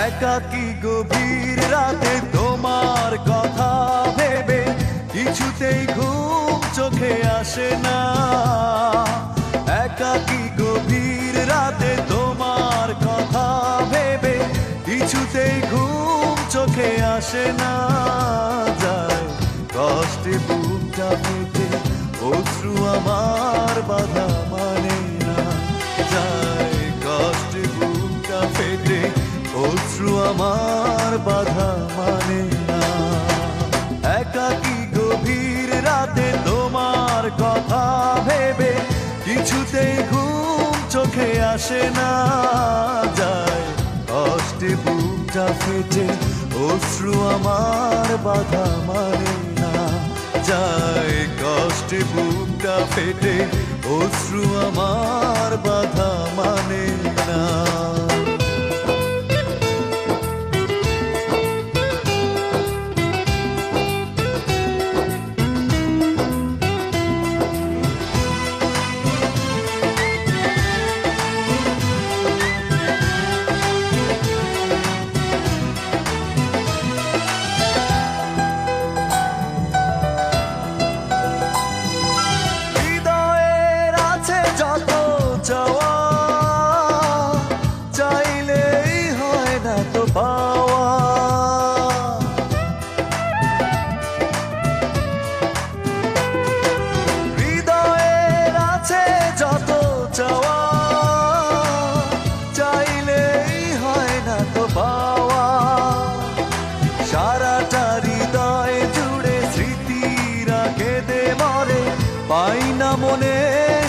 একাকী গভীর রাতে তোমার কথা ভেবে কিছুতেই ঘুম চোখে আসে না। একাকী গভীর রাতে তোমার কথা ভেবে কিছুতেই ঘুম চোখে আসে না। যায় কষ্টে বুকটা ফেটে অশ্রু আমার বাধা মানে না। যায় কষ্টে বুকটা ফেটে অশ্রু আমার বাধা মানে না। একাকী গভীর রাতে তোমার কথা ভেবে কিছুতেই ঘুম চোখে আসে না। যায় কষ্টে বুকটা ফেটে অশ্রু আমার বাধা মানে না। যায় কষ্টে বুকটা ফেটে অশ্রু আমার বাধা মানে না। চাইলেই হয় না তো পাওয়া। হৃদয়ের আছে যত চাওয়া, চাইলেই হয় না তো পাওয়া। সারাটা হৃদয় জুড়ে স্মৃতিরা কেঁদে মরে, পাই না মনে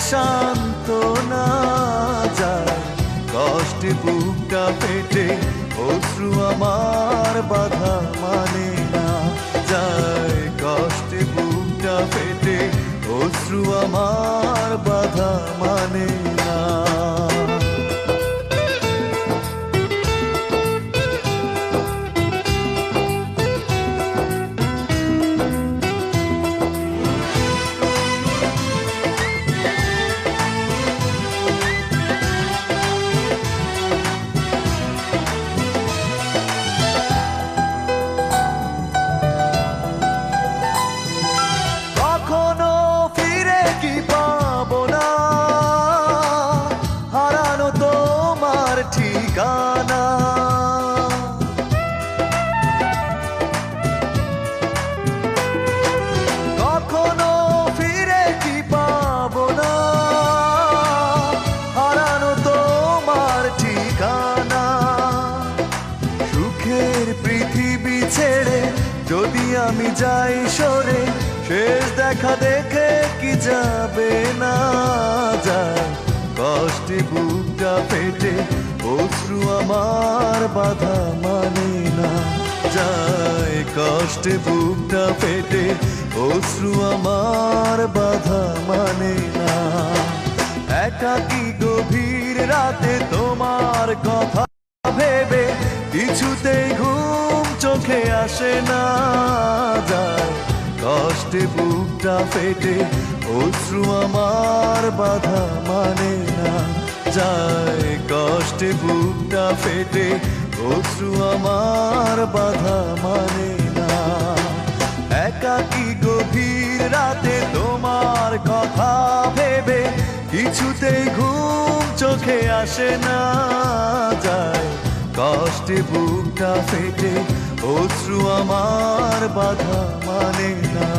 সান্ত্বনা। যায় কষ্টে বুকটা ফেটে অশ্রু আমার বাধা মানে না। যায় কষ্টে বুকটা ফেটে অশ্রু আমার বাধা মানে না। ঠিকানা কখনো ফিরে কি পাবো না, হারানো তোমার ঠিকানা। সুখের পৃথিবী ছেড়ে যদি আমি যাই সরে, শেষ দেখা দেখে কি যাবে না। যায় কষ্টে বুকটা ফেটে অশ্রু আমার বাধা মানে না। যায় কষ্টে বুকটা ফেটে অশ্রু আমার বাধা মানে না। একাকী গভীর রাতে তোমার কথা ভেবে কিছুতেই ঘুম চোখে আসে না। যায় কষ্টে বুকটা ফেটে অশ্রু আমার বাধা মানে না। যায় কষ্টে বুকটা ফেটে অশ্রু আমার বাধা মানে না। একাকী গভীর রাতে তোমার কথা ভেবে কিছুতেই ঘুম চোখে আসে না। যায় কষ্টে বুকটা ফেটে অশ্রু আমার বাধা মানে না।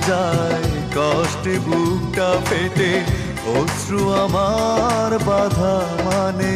যায় কষ্টে বুকটা ফেটে অশ্রু আমার বাধা মানে